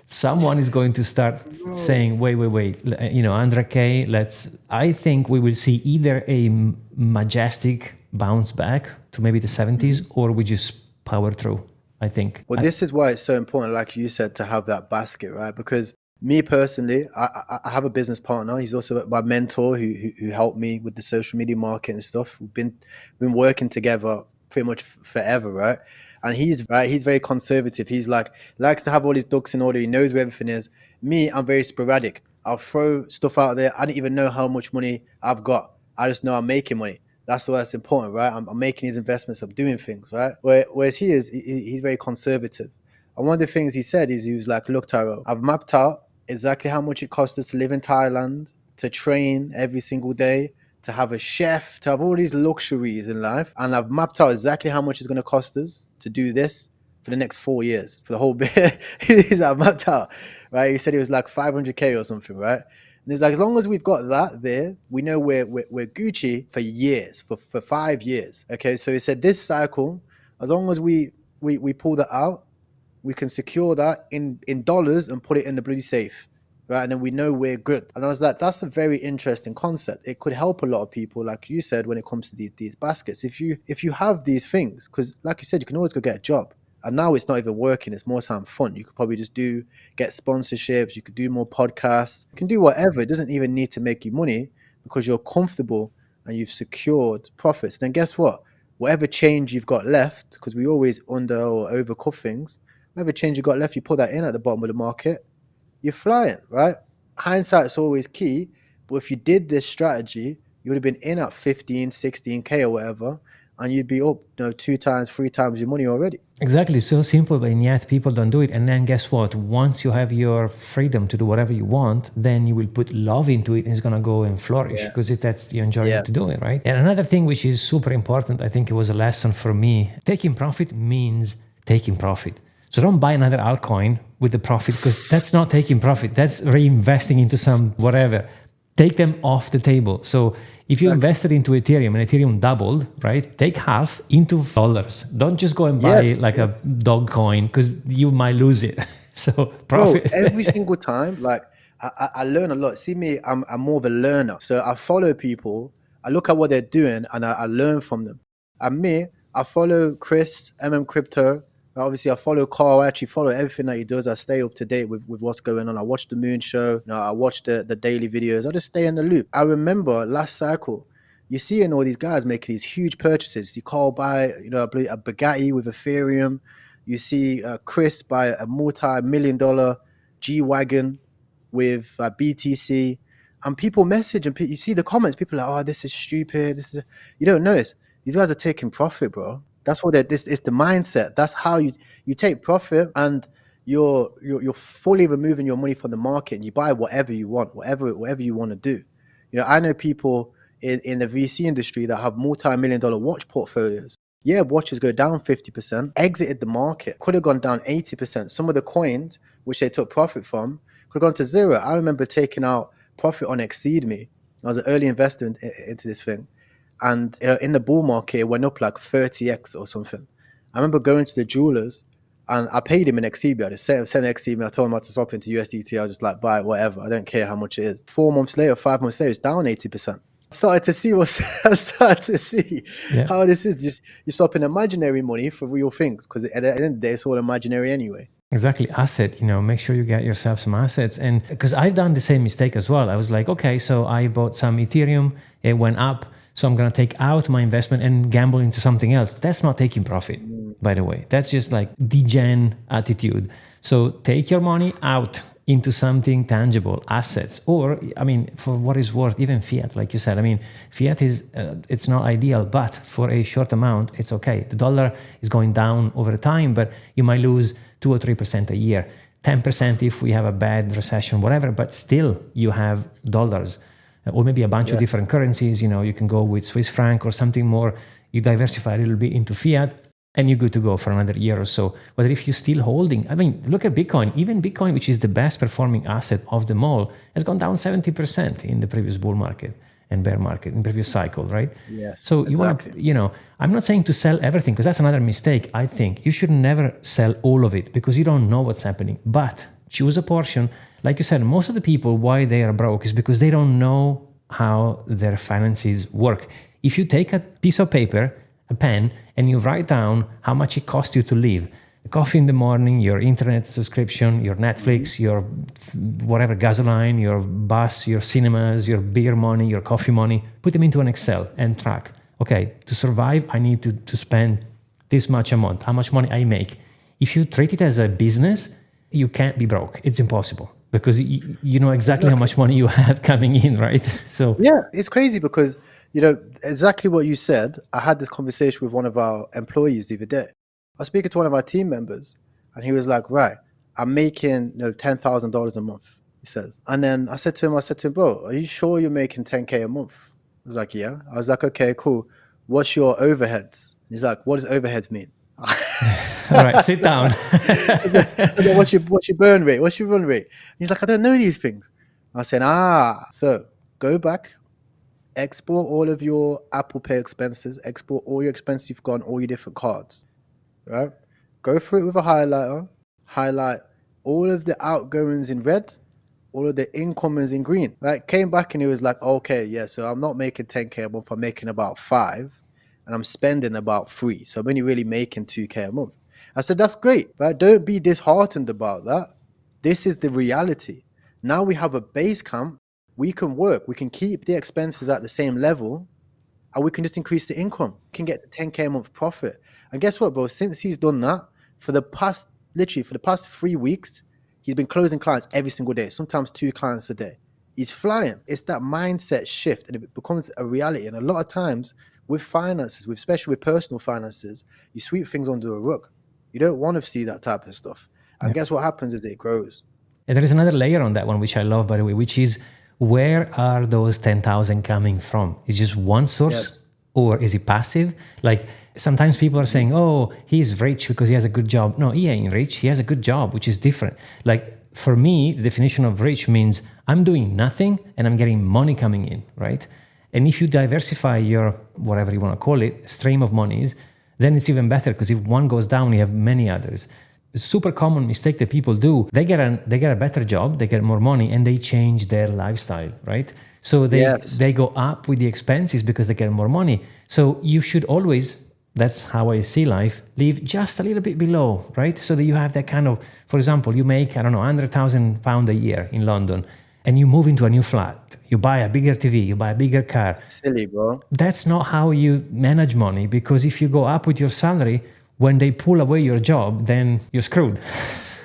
[SPEAKER 2] Someone is going to start saying, wait, 100K, I think we will see either a majestic bounce back to maybe the 70s, or we just power through, I think.
[SPEAKER 1] Well, this is why it's so important, like you said, to have that basket, right? Because me personally, I have a business partner. He's also my mentor who helped me with the social media market and stuff. We've been working together pretty much forever, right? And he's very conservative. He's likes to have all his ducks in order. He knows where everything is. Me, I'm very sporadic. I'll throw stuff out there. I don't even know how much money I've got. I just know I'm making money. That's why it's important, right? I'm making these investments. I'm doing things, right? Whereas he's very conservative. And one of the things he said is, he was like, look, Taro, I've mapped out exactly how much it costs us to live in Thailand, to train every single day, to have a chef, to have all these luxuries in life. And I've mapped out exactly how much it's going to cost us to do this for the next 4 years, for the whole bit. He's mapped out, right? He said it was 500K or something, right? And it's as long as we've got that there, we know we're Gucci for years, for 5 years. Okay, so he said this cycle, as long as we pull that out, we can secure that in dollars and put it in the bloody safe, right? And then we know we're good. And I was like, that's a very interesting concept. It could help a lot of people, like you said, when it comes to these baskets. If you have these things, because like you said, you can always go get a job. And now it's not even working. It's more time fun. You could probably just get sponsorships. You could do more podcasts. You can do whatever. It doesn't even need to make you money, because you're comfortable and you've secured profits. Then guess what? Whatever change you've got left, because we always under or overcut things, whatever change you got left, you put that in at the bottom of the market, you're flying, right? Hindsight's always key, but if you did this strategy, you would have been in at 15, 16K or whatever, and you'd be up 2 times, 3 times your money already.
[SPEAKER 2] Exactly, so simple, and yet people don't do it. And then guess what? Once you have your freedom to do whatever you want, then you will put love into it, and it's going to go and flourish, because that's you enjoy to do it, right? And another thing which is super important, I think it was a lesson for me, taking profit means taking profit. So don't buy another altcoin with the profit, because that's not taking profit. That's reinvesting into some whatever. Take them off the table. So if you invested into Ethereum and Ethereum doubled, right? Take half into dollars. Don't just go and buy like a dog coin, because you might lose it. So profit.
[SPEAKER 1] Bro, every single time, like I learn a lot. See me, I'm more of a learner. So I follow people, I look at what they're doing, and I learn from them. And me, I follow Chris, MM Crypto. Obviously, I follow Carl. I actually follow everything that he does. I stay up to date with what's going on. I watch the Moon Show. You know, I watch the daily videos. I just stay in the loop. I remember last cycle, you're seeing all these guys making these huge purchases. You call buy, you know, a Bugatti with Ethereum. You see Chris buy a multi-million-dollar G-Wagon with BTC. And people message, and you see the comments. People are like, "Oh, this is stupid. This is." You don't notice these guys are taking profit, bro. That's what this is, the mindset. That's how you take profit, and you're fully removing your money from the market, and you buy whatever you want, whatever you want to do. You know, I know people in the VC industry that have multi-million-dollar watch portfolios. Yeah, watches go down 50%, exited the market, could have gone down 80%. Some of the coins which they took profit from could have gone to zero. I remember taking out profit on Exceed Me. I was an early investor into this thing. And in the bull market, it went up like 30x or something. I remember going to the jewelers, and I paid him in XCB. I just sent XCB. I told him how to swap into USDT. I was just like, buy it, whatever. I don't care how much it is. 4 months later, 5 months later, it's down 80%. I started to see how this is. Just you're swapping imaginary money for real things, because at the end of the day, it's all imaginary anyway.
[SPEAKER 2] Exactly. Asset, you know, make sure you get yourself some assets. And because I've done the same mistake as well. I was like, okay, so I bought some Ethereum, it went up, so I'm going to take out my investment and gamble into something else. That's not taking profit, by the way. That's just like degen attitude. So take your money out into something tangible, assets, or, I mean, for what is worth, even fiat, like you said. I mean, fiat is, it's not ideal, but for a short amount, it's okay. The dollar is going down over time, but you might lose 2 or 3% a year, 10% if we have a bad recession, whatever, but still you have dollars. Or maybe a bunch of different currencies. You know, you can go with Swiss franc or something more. You diversify a little bit into fiat, and you're good to go for another year or so. But if you're still holding, I mean, look at Bitcoin. Even Bitcoin, which is the best performing asset of them all, has gone down 70% in the previous bull market and bear market, in previous cycle, right?
[SPEAKER 1] Yes.
[SPEAKER 2] So you want to, you know, I'm not saying to sell everything, because that's another mistake. I think you should never sell all of it, because you don't know what's happening. But choose a portion. Like you said, most of the people, why they are broke is because they don't know how their finances work. If you take a piece of paper, a pen, and you write down how much it costs you to live, the coffee in the morning, your internet subscription, your Netflix, your whatever, gasoline, your bus, your cinemas, your beer money, your coffee money, put them into an Excel and track. Okay, to survive, I need to spend this much a month, how much money I make. If you treat it as a business, you can't be broke. It's impossible, because you know exactly how much money you have coming in, right? So
[SPEAKER 1] yeah, it's crazy because, you know, exactly what you said. I had this conversation with one of our employees the other day. I was speaking to one of our team members, and he was like, right, I'm making, you know, $10,000 a month, he says. And then I said to him, bro, are you sure you're making 10K a month? I was like, yeah. I was like, okay, cool. What's your overheads? He's like, what does overheads mean?
[SPEAKER 2] All right, sit down.
[SPEAKER 1] What's your burn rate? What's your run rate? He's like, I don't know these things. I said, so go back, export all of your Apple Pay expenses, export all your expenses you've got on all your different cards, right? Go through it with a highlighter, highlight all of the outgoings in red, all of the incomings in green, right? Came back and he was like, okay, yeah, so I'm not making 10K a month, I'm making about 5, and I'm spending about 3. So I'm only really making 2K a month. I said, that's great, right? Don't be disheartened about that. This is the reality. Now we have a base camp. We can work. We can keep the expenses at the same level, and we can just increase the income. We can get the 10K a month profit. And guess what, bro? Since he's done that, for the past 3 weeks, he's been closing clients every single day, sometimes 2 clients a day. He's flying. It's that mindset shift, and it becomes a reality. And a lot of times with finances, especially with personal finances, you sweep things under a rug. You don't want to see that type of stuff. And guess what happens is it grows.
[SPEAKER 2] And there is another layer on that one, which I love, by the way, which is, where are those 10,000 coming from? It's just one source?
[SPEAKER 1] Yes.
[SPEAKER 2] or is he passive? Like sometimes people are saying, oh, he's rich because he has a good job. No, he ain't rich. He has a good job, which is different. Like for me, the definition of rich means I'm doing nothing and I'm getting money coming in, right? And if you diversify your, whatever you want to call it, stream of monies, then it's even better, because if one goes down, you have many others. A super common mistake that people do, they get a better job, they get more money, and they change their lifestyle, right? So they go up with the expenses because they get more money. So you should always, that's how I see life, live just a little bit below, right? So that you have that kind of, for example, you make, I don't know, £100,000 a year in London, and you move into a new flat, you buy a bigger TV, you buy a bigger car.
[SPEAKER 1] Silly, bro.
[SPEAKER 2] That's not how you manage money, because if you go up with your salary, when they pull away your job, then you're screwed.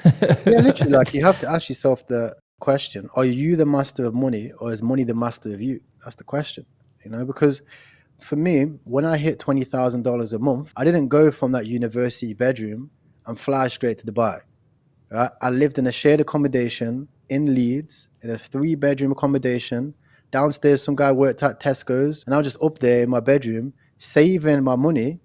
[SPEAKER 1] Yeah, literally, like you have to ask yourself the question, are you the master of money, or is money the master of you? That's the question, because for me, when I hit $20,000 a month, I didn't go from that university bedroom and fly straight to Dubai. Right? I lived in a shared accommodation in Leeds, in a 3-bedroom accommodation. Downstairs, some guy worked at Tesco's, and I was just up there in my bedroom saving my money.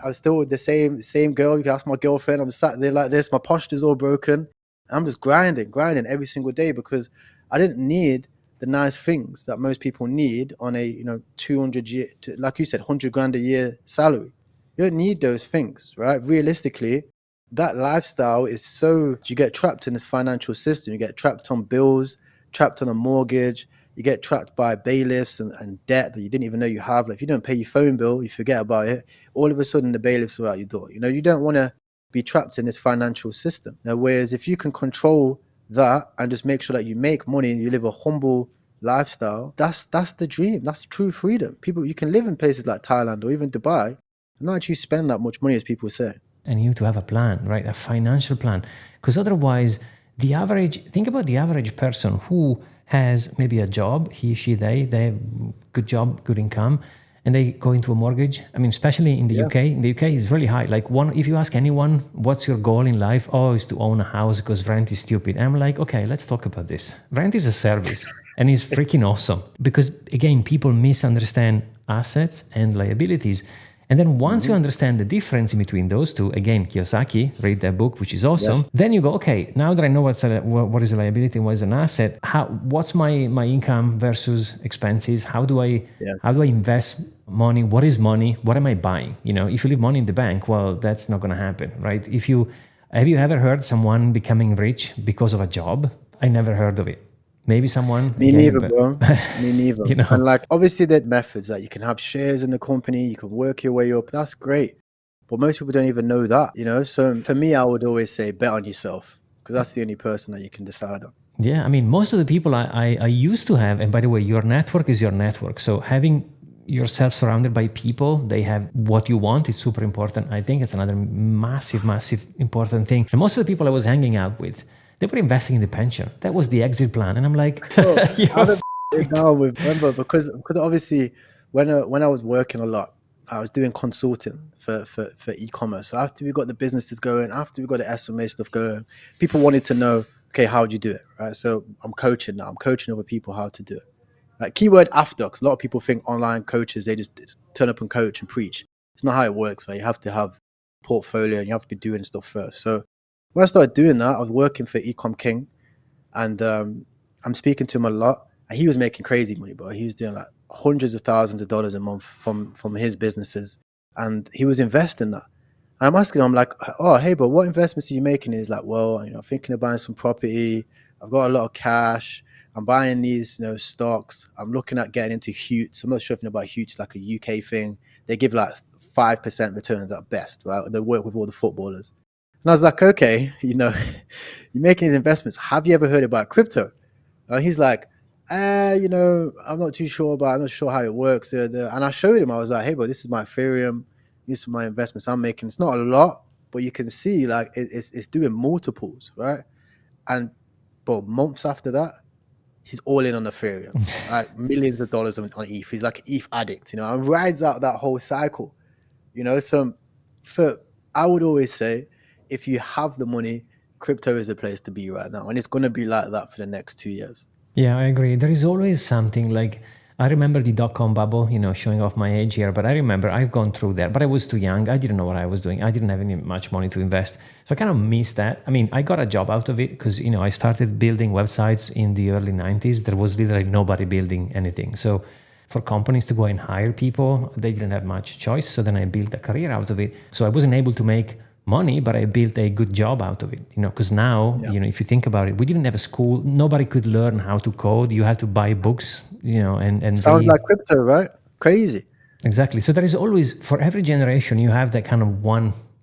[SPEAKER 1] I was still with the same girl. You can ask my girlfriend. I'm sat there like this. My posture's all broken. I'm just grinding every single day, because I didn't need the nice things that most people need on a 200 year, like you said, 100 grand a year salary. You don't need those things, right? Realistically, that lifestyle is so, you get trapped in this financial system. You get trapped on bills, trapped on a mortgage. You get trapped by bailiffs and debt that you didn't even know you have. Like if you don't pay your phone bill, you forget about it. All of a sudden, the bailiffs are out your door. You don't want to be trapped in this financial system. Now, whereas if you can control that and just make sure that you make money and you live a humble lifestyle, that's the dream. That's true freedom. People, you can live in places like Thailand or even Dubai and not actually spend that much money as people say.
[SPEAKER 2] And you to have a plan, right? A financial plan. Because otherwise, think about the average person who has maybe a job, he, she, they have good job, good income, and they go into a mortgage. I mean, especially in the UK. In the UK, it's really high. Like if you ask anyone, what's your goal in life? Oh, it's to own a house because rent is stupid. And I'm like, okay, let's talk about this. Rent is a service and it's freaking awesome, because again, people misunderstand assets and liabilities. And then once you understand the difference in between those two, again, Kiyosaki, read that book, which is awesome. Yes. Then you go, okay, now that I know what is a liability and what is an asset, what's my income versus expenses? How do I invest money? What is money? What am I buying? If you leave money in the bank, well, that's not going to happen, right? Have you ever heard someone becoming rich because of a job? I never heard of it. Maybe someone.
[SPEAKER 1] Me neither, bro. Me neither. And like, obviously, there are methods that you can have shares in the company, you can work your way up. That's great. But most people don't even know that, So for me, I would always say bet on yourself, because that's the only person that you can decide on.
[SPEAKER 2] Yeah, I mean, most of the people I used to have, and by the way, your network is your network. So having yourself surrounded by people, they have what you want is super important. I think it's another massive, massive important thing. And most of the people I was hanging out with, they were investing in the pension. That was the exit plan. And I'm like,
[SPEAKER 1] remember, because obviously when I was working a lot, I was doing consulting for e-commerce. So after we got the businesses going, after we got the SMA stuff going, people wanted to know, okay, how do you do it, right? So I'm coaching now. I'm coaching other people how to do it. Like keyword after, because a lot of people think online coaches, they just turn up and coach and preach. It's not how it works, right? You have to have portfolio and you have to be doing stuff first. So when I started doing that, I was working for MR.M King, and I'm speaking to him a lot. And he was making crazy money, but he was doing like hundreds of thousands of dollars a month from his businesses, and he was investing that. And I'm asking him, I'm like, oh, hey, but what investments are you making? And he's like, well, I'm thinking of buying some property. I've got a lot of cash. I'm buying these, stocks. I'm looking at getting into Hutes. I'm not sure if you know about Hutes, like a UK thing. They give like 5% returns at best, right? They work with all the footballers. And I was like, okay, you're making these investments. Have you ever heard about crypto? And he's like, I'm not too sure about, I'm not sure how it works. And I showed him, I was like, hey, but this is my Ethereum. These are my investments I'm making. It's not a lot, but you can see like it's doing multiples, right? But months after that, he's all in on Ethereum, like millions of dollars on ETH. He's like an ETH addict, and rides out that whole cycle, So I would always say, if you have the money, crypto is a place to be right now. And it's going to be like that for the next 2 years.
[SPEAKER 2] Yeah, I agree. There is always something like, I remember the dot-com bubble, showing off my age here, but I remember I've gone through that, but I was too young. I didn't know what I was doing. I didn't have any much money to invest. So I kind of missed that. I mean, I got a job out of it because, I started building websites in the early 90s. There was literally nobody building anything. So for companies to go and hire people, they didn't have much choice. So then I built a career out of it. So I wasn't able to make money, but I built a good job out of it, because now, if you think about it, we didn't have a school. Nobody could learn how to code. You had to buy books, and
[SPEAKER 1] Sounds like crypto, right? Crazy.
[SPEAKER 2] Exactly. So there is always, for every generation, you have that kind of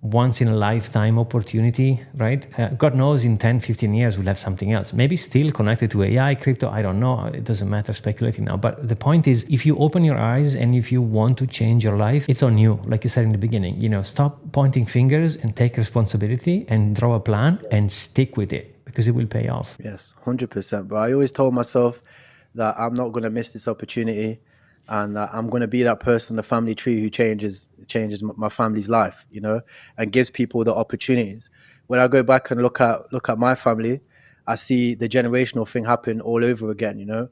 [SPEAKER 2] once in a lifetime opportunity, right? God knows in 10, 15 years, we'll have something else. Maybe still connected to AI, crypto, I don't know. It doesn't matter, speculating now. But the point is, if you open your eyes and if you want to change your life, it's on you. Like you said in the beginning, stop pointing fingers and take responsibility and draw a plan and stick with it because it will pay off.
[SPEAKER 1] Yes, 100%. But I always told myself that I'm not going to miss this opportunity. And I'm going to be that person in the family tree who changes my family's life, and gives people the opportunities. When I go back and look at my family, I see the generational thing happen all over again.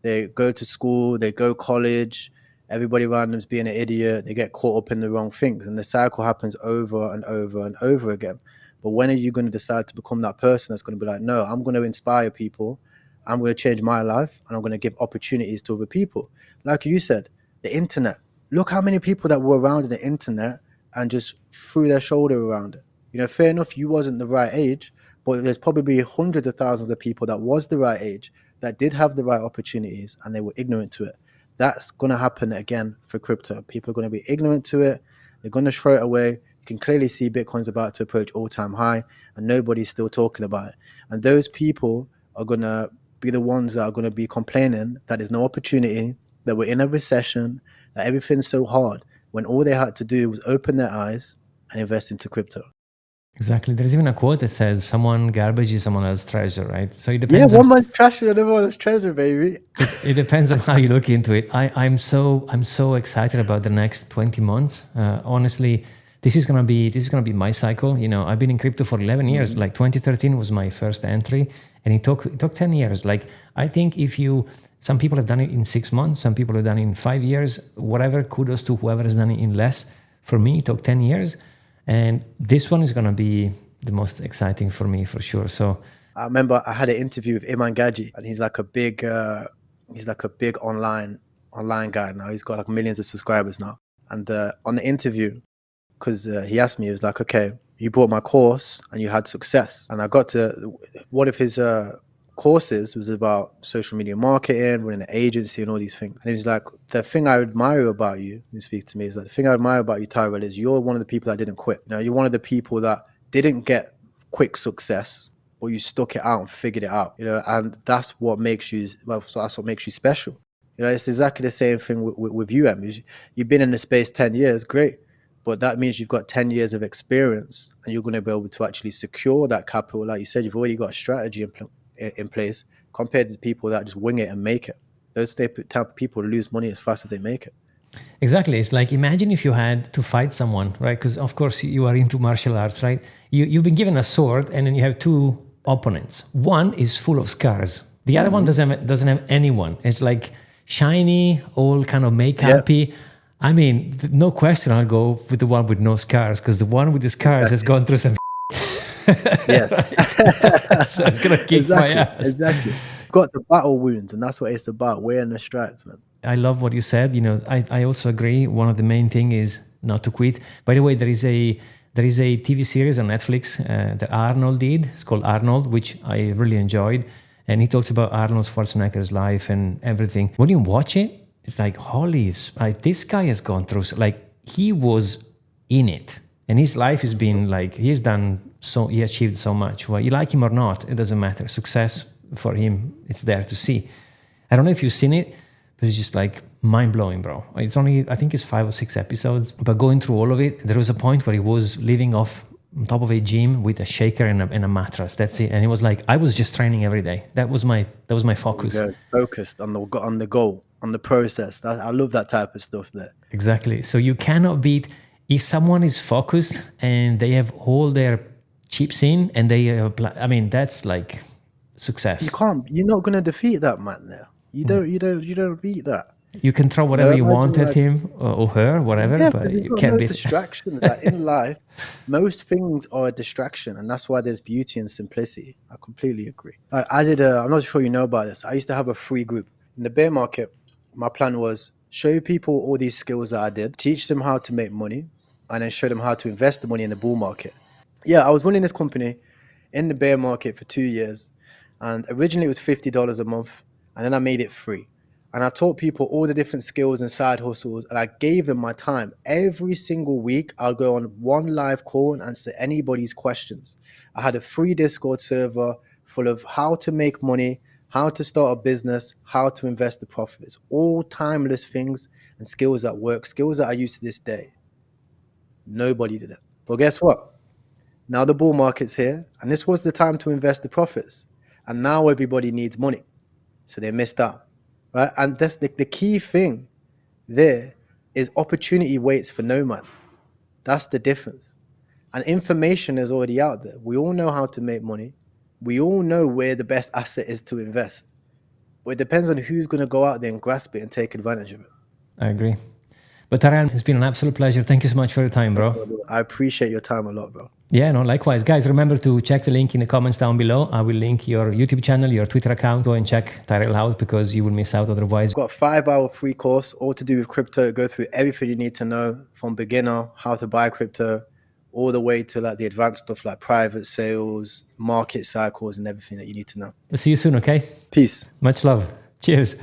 [SPEAKER 1] They go to school, they go college, everybody around them's being an idiot. They get caught up in the wrong things, and the cycle happens over and over and over again. But when are you going to decide to become that person that's going to be like, no, I'm going to inspire people. I'm going to change my life, and I'm going to give opportunities to other people. Like you said, the internet. Look how many people that were around the internet and just threw their shoulder around it. Fair enough, you wasn't the right age, but there's probably hundreds of thousands of people that was the right age, that did have the right opportunities, and they were ignorant to it. That's going to happen again for crypto. People are going to be ignorant to it. They're going to throw it away. You can clearly see Bitcoin's about to approach all-time high, and nobody's still talking about it. And those people are going to be the ones that are going to be complaining that there's no opportunity, that we're in a recession, that everything's so hard, when all they had to do was open their eyes and invest into crypto.
[SPEAKER 2] Exactly. There's even a quote that says, someone garbage is someone else's treasure, right? So it depends.
[SPEAKER 1] Yeah, one man's trash is another one's treasure, baby.
[SPEAKER 2] It depends on how you look into it. I'm so excited about the next 20 months. Honestly, this is gonna be my cycle. I've been in crypto for 11 years. Like 2013 was my first entry, and it took 10 years. Like, I think some people have done it in 6 months, some people have done it in 5 years, whatever, kudos to whoever has done it in less. For me, it took 10 years. And this one is going to be the most exciting for me, for sure. So
[SPEAKER 1] I remember I had an interview with Iman Gaji, and he's like a big online guy now. He's got like millions of subscribers now. And on the interview, because he asked me, he was like, okay, you bought my course and you had success. And I got to one of his courses was about social media marketing, running an agency and all these things. And he was like, the thing I admire about you, he speak to me, is like, the thing I admire about you, Tyrell, is you're one of the people that didn't quit. You're one of the people that didn't get quick success, but you stuck it out and figured it out. And that's what makes you, that's what makes you special. It's exactly the same thing with you, Em. You've been in the space 10 years, great. But that means you've got 10 years of experience, and you're going to be able to actually secure that capital. Like you said, you've already got a strategy in place, compared to people that just wing it and make it. Those type of people lose money as fast as they make it.
[SPEAKER 2] Exactly. It's like, imagine if you had to fight someone, right? Because of course you are into martial arts, right? You've been given a sword, and then you have two opponents. One is full of scars. The other one doesn't have anyone. It's like shiny, all kind of make-uppy. Yeah. I mean, no question, I'll go with the one with no scars, because the one with the scars has gone through some
[SPEAKER 1] yes.
[SPEAKER 2] So it's gonna kick my ass.
[SPEAKER 1] Exactly. You've got the battle wounds, and that's what it's about, wearing the stripes, man.
[SPEAKER 2] I love what you said. I also agree. One of the main thing is not to quit. By the way, there is a TV series on Netflix that Arnold did. It's called Arnold, which I really enjoyed, and he talks about Arnold Schwarzenegger's life and everything. When you watch it, it's like, holy, like, this guy has gone through, like, he was in it, and his life has been like, he achieved so much. Well, you like him or not, it doesn't matter. Success for him, it's there to see. I don't know if you've seen it, but it's just like mind-blowing, bro. It's only, I think it's 5 or 6 episodes, but going through all of it, there was a point where he was living off on top of a gym with a shaker and a mattress. That's it. And he was like, I was just training every day. That was my focus.
[SPEAKER 1] Focused on the goal, on the process. I love that type of stuff there. Exactly.
[SPEAKER 2] So you cannot beat, if someone is focused and they have all their chips in and they apply, I mean, that's like success.
[SPEAKER 1] You're not going to defeat that man there. You don't beat that.
[SPEAKER 2] You can throw whatever you want
[SPEAKER 1] imagine
[SPEAKER 2] at
[SPEAKER 1] like,
[SPEAKER 2] him or her, whatever,
[SPEAKER 1] yeah,
[SPEAKER 2] but
[SPEAKER 1] because you've
[SPEAKER 2] you
[SPEAKER 1] got
[SPEAKER 2] can't
[SPEAKER 1] no
[SPEAKER 2] beat.
[SPEAKER 1] distractions. Like in life, most things are a distraction, and that's why there's beauty and simplicity. I completely agree. I'm not sure you know about this. I used to have a free group in the bear market. My plan was show people all these skills that I did, teach them how to make money, and then show them how to invest the money in the bull market. Yeah, I was running this company in the bear market for 2 years, and originally it was $50 a month, and then I made it free. And I taught people all the different skills and side hustles, and I gave them my time. Every single week, I'll go on one live call and answer anybody's questions. I had a free Discord server full of how to make money, how to start a business, how to invest the profits, all timeless things and skills that work, skills that I use to this day. Nobody did it. Well, guess what? Now the bull market's here, and this was the time to invest the profits. And now everybody needs money. So they missed out. Right? And that's the key thing there is opportunity waits for no man. That's the difference. And information is already out there. We all know how to make money. We all know where the best asset is to invest. But it depends on who's going to go out there and grasp it and take advantage of it.
[SPEAKER 2] I agree. But Tyrell, it's been an absolute pleasure. Thank you so much for your time, bro.
[SPEAKER 1] I appreciate your time a lot, bro.
[SPEAKER 2] Yeah, no, likewise. Guys, remember to check the link in the comments down below. I will link your YouTube channel, your Twitter account. Go and check Tyrell out because you will miss out otherwise.
[SPEAKER 1] I've got a 5-hour free course, all to do with crypto. Go through everything you need to know from beginner, how to buy crypto, all the way to like the advanced stuff like private sales, market cycles, and everything that you need to know.
[SPEAKER 2] We'll see you soon, okay?
[SPEAKER 1] Peace.
[SPEAKER 2] Much love. Cheers.